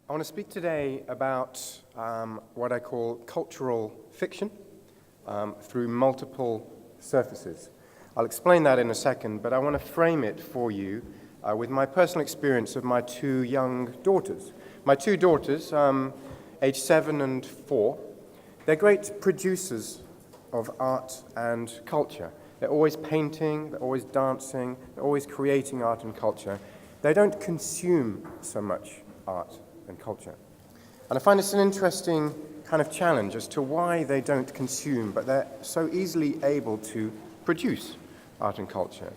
I want to speak today about what I call cultural fiction through multiple surfaces. I'll explain that in a second, but I want to frame it for you with my personal experience of my two young daughters. My two daughters, aged 7 and 4, they're great producers of art and culture. They're always painting, they're always dancing, they're always creating art and culture. They don't consume so much art and culture. And I find it's an interesting kind of challenge as to why they don't consume, but they're so easily able to produce art and culture.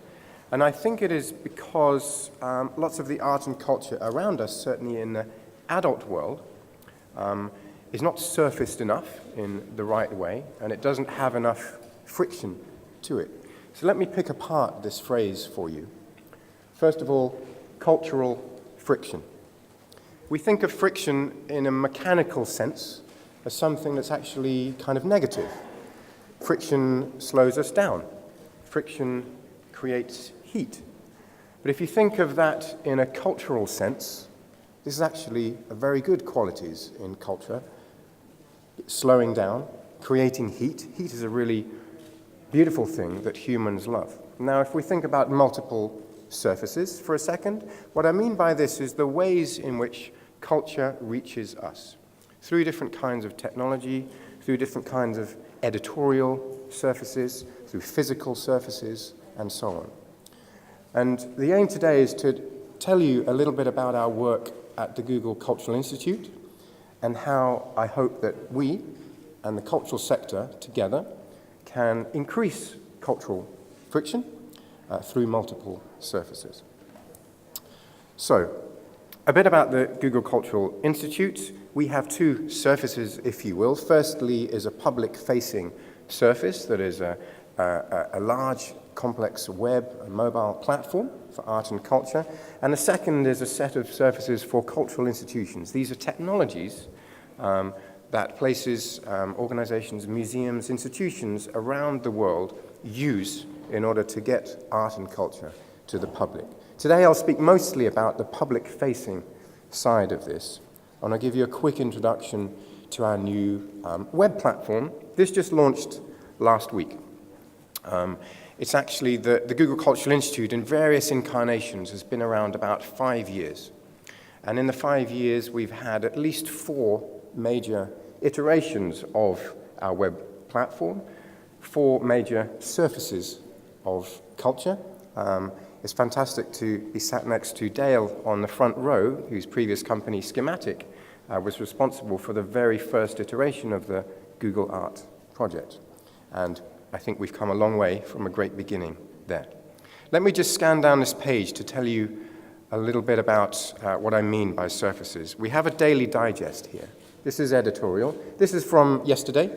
And I think it is because lots of the art and culture around us, certainly in the adult world, is not surfaced enough in the right way, and it doesn't have enough friction to it. So let me pick apart this phrase for you. First of all, cultural friction. We think of friction in a mechanical sense as something that's actually kind of negative. Friction slows us down. Friction creates heat. But if you think of that in a cultural sense, this is actually a very good qualities in culture. Slowing down, creating heat. Heat is a really beautiful thing that humans love. Now, if we think about multiple surfaces for a second, what I mean by this is the ways in which culture reaches us through different kinds of technology, through different kinds of editorial surfaces, through physical surfaces, and so on. And the aim today is to tell you a little bit about our work at the Google Cultural Institute and how I hope that we and the cultural sector together can increase cultural friction through multiple surfaces. So, a bit about the Google Cultural Institute. We have two surfaces, if you will. Firstly is a public-facing surface that is a large, complex web and mobile platform for art and culture. And the second is a set of surfaces for cultural institutions. These are technologies that places, organizations, museums, institutions around the world use in order to get art and culture to the public. Today I'll speak mostly about the public-facing side of this, and I'll give you a quick introduction to our new web platform. This just launched last week. It's actually the Google Cultural Institute in various incarnations has been around about 5 years. And in the 5 years, we've had at least 4 major iterations of our web platform, 4 major surfaces of culture. It's fantastic to be sat next to Dale on the front row, whose previous company, Schematic, was responsible for the very first iteration of the Google Art project. And I think we've come a long way from a great beginning there. Let me just scan down this page to tell you a little bit about what I mean by surfaces. We have a daily digest here. This is editorial. This is from yesterday.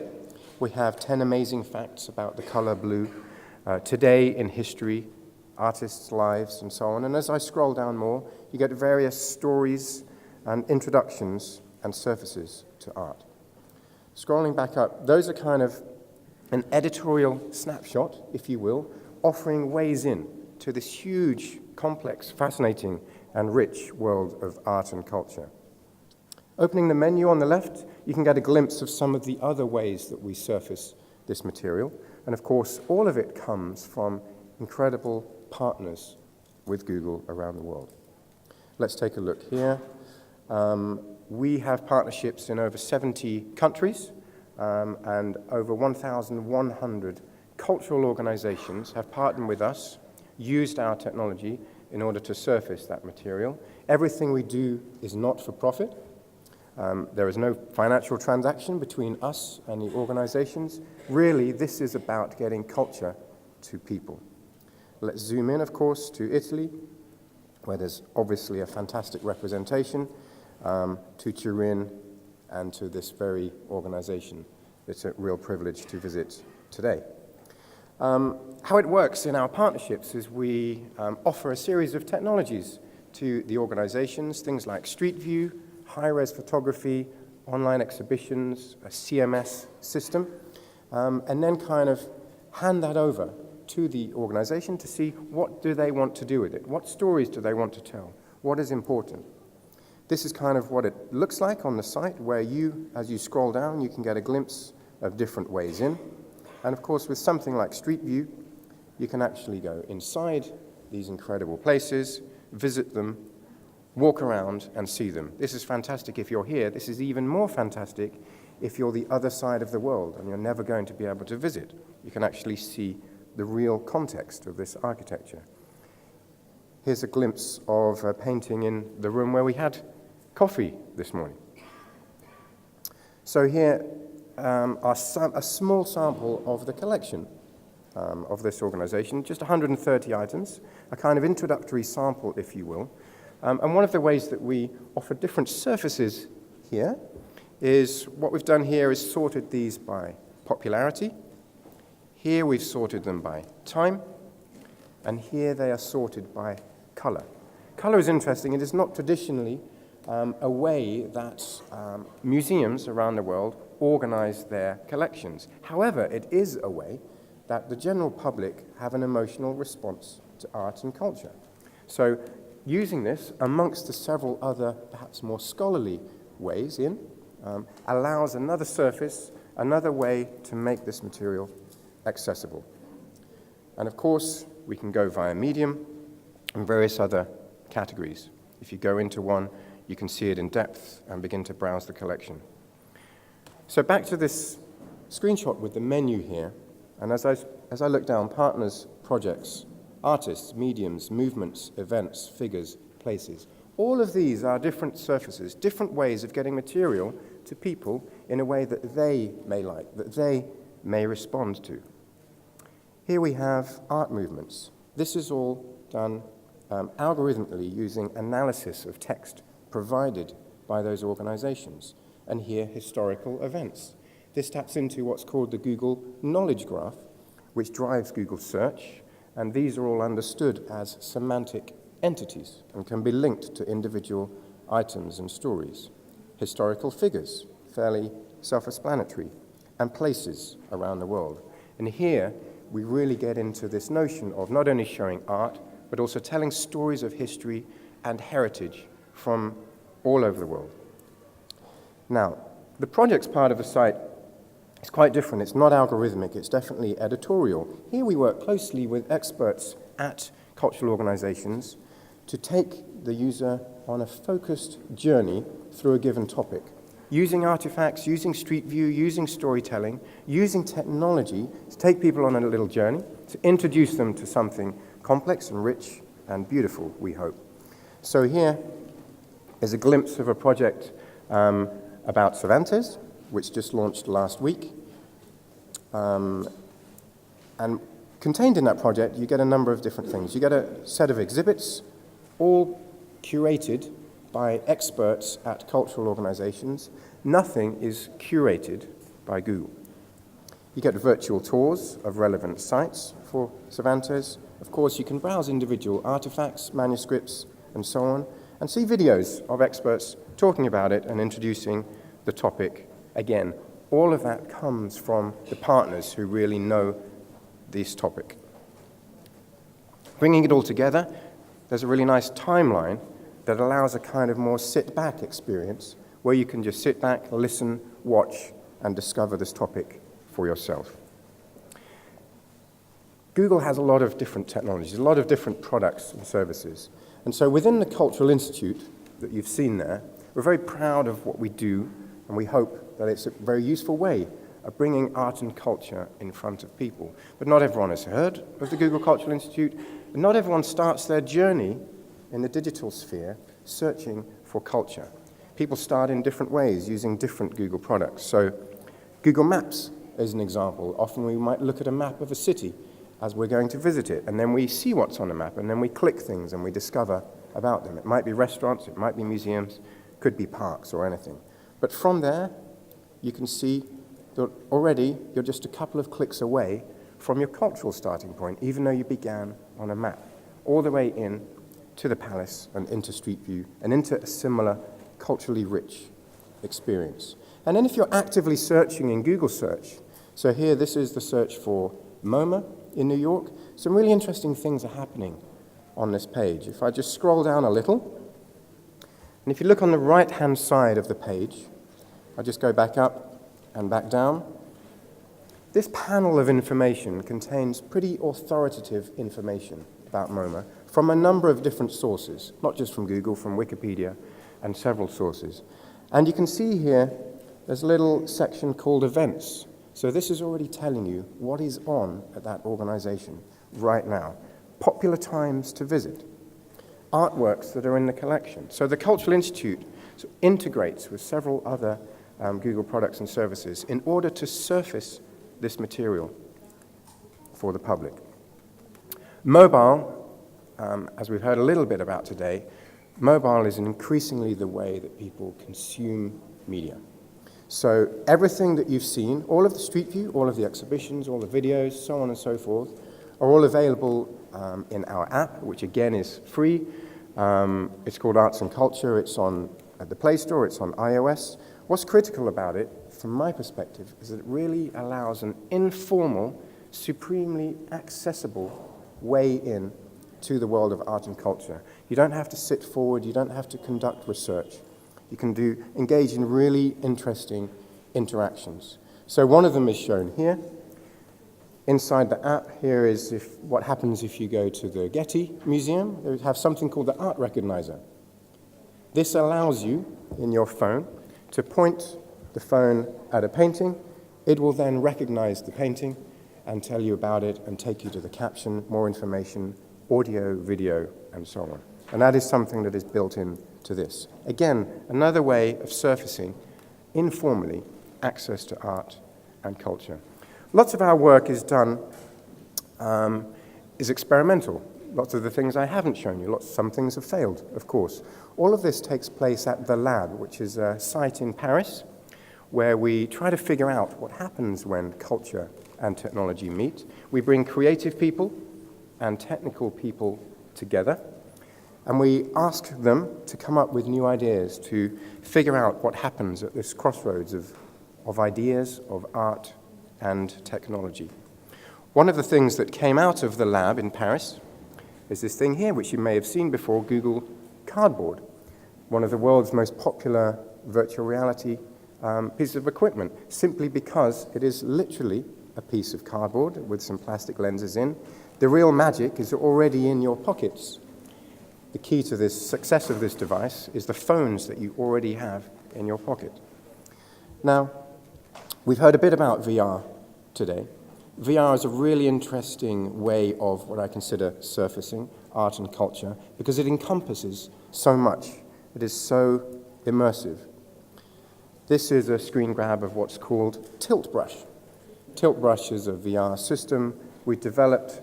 We have 10 amazing facts about the color blue. Today in history, artists' lives, and so on. And as I scroll down more, you get various stories and introductions and surfaces to art. Scrolling back up, those are kind of an editorial snapshot, if you will, offering ways in to this huge, complex, fascinating, and rich world of art and culture. Opening the menu on the left, you can get a glimpse of some of the other ways that we surface this material. And of course, all of it comes from incredible partners with Google around the world. Let's take a look here. We have partnerships in over 70 countries, and over 1,100 cultural organizations have partnered with us, used our technology in order to surface that material. Everything we do is not for profit. There is no financial transaction between us and the organizations. Really, this is about getting culture to people. Let's zoom in, of course, to Italy, where there's obviously a fantastic representation, to Turin, and to this very organization. It's a real privilege to visit today. How it works in our partnerships is we offer a series of technologies to the organizations, things like Street View, high-res photography, online exhibitions, a CMS system, and then kind of hand that over to the organization to see what do they want to do with it, what stories do they want to tell, what is important. This is kind of what it looks like on the site, where you, as you scroll down, you can get a glimpse of different ways in. And of course, with something like Street View, you can actually go inside these incredible places, visit them, walk around and see them. This is fantastic if you're here. This is even more fantastic if you're the other side of the world and you're never going to be able to visit. You can actually see the real context of this architecture. Here's a glimpse of a painting in the room where we had coffee this morning. So here are a small sample of the collection of this organization, just 130 items, a kind of introductory sample, if you will. And one of the ways that we offer different surfaces here is what we've done here is sorted these by popularity. Here we've sorted them by time, and here they are sorted by color. Color is interesting. It is not traditionally a way that museums around the world organize their collections. However, it is a way that the general public have an emotional response to art and culture. So using this, amongst the several other, perhaps more scholarly ways in, allows another surface, another way to make this material accessible. And of course, we can go via medium and various other categories. If you go into one, you can see it in depth and begin to browse the collection. So back to this screenshot with the menu here, and as I look down, partners, projects, artists, mediums, movements, events, figures, places. All of these are different surfaces, different ways of getting material to people in a way that they may like, that they may respond to. Here we have art movements. This is all done algorithmically using analysis of text provided by those organizations. And here, historical events. This taps into what's called the Google Knowledge Graph, which drives Google search, and these are all understood as semantic entities and can be linked to individual items and stories. Historical figures, fairly self-explanatory, and places around the world. And here, we really get into this notion of not only showing art, but also telling stories of history and heritage from all over the world. Now, the projects part of the site is quite different. It's not algorithmic, it's definitely editorial. Here we work closely with experts at cultural organizations to take the user on a focused journey through a given topic, using artifacts, using street view, using storytelling, using technology to take people on a little journey, to introduce them to something complex and rich and beautiful, we hope. So here is a glimpse of a project about Cervantes, which just launched last week. And contained in that project, you get a number of different things. You get a set of exhibits, all curated by experts at cultural organizations. Nothing is curated by Google. You get virtual tours of relevant sites for Cervantes. Of course, you can browse individual artifacts, manuscripts, and so on, and see videos of experts talking about it and introducing the topic. Again, all of that comes from the partners who really know this topic. Bringing it all together, there's a really nice timeline that allows a kind of more sit-back experience where you can just sit back, listen, watch, and discover this topic for yourself. Google has a lot of different technologies, a lot of different products and services. And so within the Cultural Institute that you've seen there, we're very proud of what we do, and we hope that it's a very useful way of bringing art and culture in front of people. But not everyone has heard of the Google Cultural Institute, and not everyone starts their journey in the digital sphere searching for culture. People start in different ways, using different Google products. So Google Maps is an example. Often we might look at a map of a city as we're going to visit it, and then we see what's on the map, and then we click things and we discover about them. It might be restaurants, it might be museums, could be parks or anything. But from there, you can see that already you're just a couple of clicks away from your cultural starting point, even though you began on a map, all the way in to the palace and into Street View and into a similar culturally rich experience. And then if you're actively searching in Google search, so here this is the search for MoMA in New York, some really interesting things are happening on this page. If I just scroll down a little, And if you look on the right-hand side of the page, I'll just go back up and back down. This panel of information contains pretty authoritative information about MoMA from a number of different sources, not just from Google, from Wikipedia, and several sources. And you can see here, there's a little section called Events. So this is already telling you what is on at that organization right now. Popular times to visit. Artworks that are in the collection. So the Cultural Institute integrates with several other Google products and services in order to surface this material for the public. Mobile, as we've heard a little bit about today, mobile is increasingly the way that people consume media. So everything that you've seen, all of the Street View, all of the exhibitions, all the videos, so on and so forth, are all available in our app, which again is free. It's called Arts and Culture. It's on the Play Store. It's on iOS. What's critical about it, from my perspective, is that it really allows an informal, supremely accessible way in to the world of art and culture. You don't have to sit forward. You don't have to conduct research. You can engage in really interesting interactions. So one of them is shown here. Inside the app, here is what happens if you go to the Getty Museum. They have something called the Art Recognizer. This allows you, in your phone, to point the phone at a painting. It will then recognize the painting and tell you about it and take you to the caption, more information, audio, video, and so on. And that is something that is built into this. Again, another way of surfacing, informally, access to art and culture. Lots of our work is done, is experimental. Lots of the things I haven't shown you. Some things have failed, of course. All of this takes place at The Lab, which is a site in Paris, where we try to figure out what happens when culture and technology meet. We bring creative people and technical people together, and we ask them to come up with new ideas, to figure out what happens at this crossroads of ideas, of art, and technology. One of the things that came out of the lab in Paris is this thing here, which you may have seen before, Google Cardboard, one of the world's most popular virtual reality pieces of equipment, simply because it is literally a piece of cardboard with some plastic lenses in. The real magic is already in your pockets. The key to the success of this device is the phones that you already have in your pocket. Now, we've heard a bit about VR today. VR is a really interesting way of what I consider surfacing art and culture because it encompasses so much. It is so immersive. This is a screen grab of what's called Tilt Brush. Tilt Brush is a VR system we developed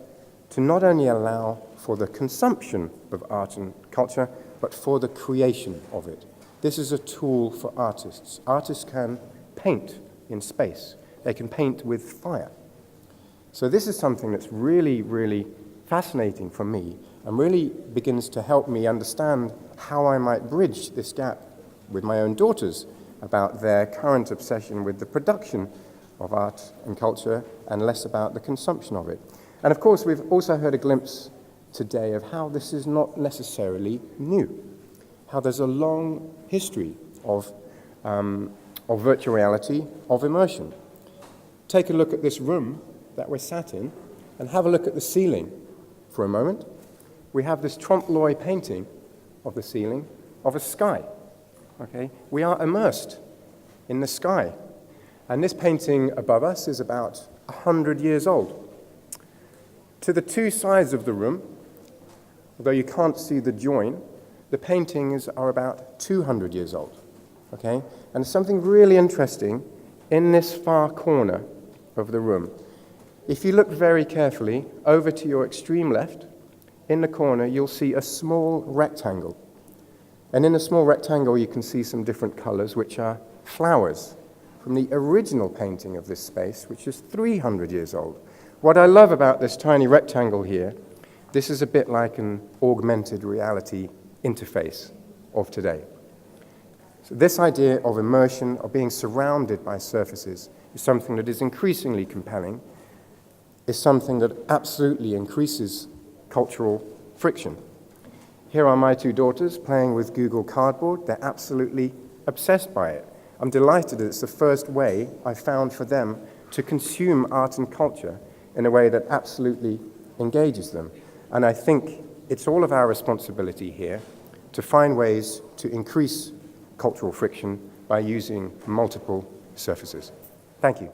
to not only allow for the consumption of art and culture, but for the creation of it. This is a tool for artists. Artists can paint in space. They can paint with fire. So this is something that's really, really fascinating for me and really begins to help me understand how I might bridge this gap with my own daughters about their current obsession with the production of art and culture and less about the consumption of it. And of course, we've also heard a glimpse today of how this is not necessarily new, how there's a long history of virtual reality, of immersion. Take a look at this room that we're sat in and have a look at the ceiling for a moment. We have this trompe-l'oeil painting of the ceiling of a sky. Okay? We are immersed in the sky. And this painting above us is about 100 years old. To the two sides of the room, although you can't see the join, the paintings are about 200 years old. Okay? And there's something really interesting in this far corner of the room. If you look very carefully over to your extreme left, in the corner you'll see a small rectangle. And in a small rectangle you can see some different colors, which are flowers from the original painting of this space, which is 300 years old. What I love about this tiny rectangle here, this is a bit like an augmented reality interface of today. So this idea of immersion, of being surrounded by surfaces, is something that is increasingly compelling, is something that absolutely increases cultural friction. Here are my two daughters playing with Google Cardboard. They're absolutely obsessed by it. I'm delighted that it's the first way I found for them to consume art and culture in a way that absolutely engages them. And I think it's all of our responsibility here to find ways to increase cultural friction by using multiple surfaces. Thank you.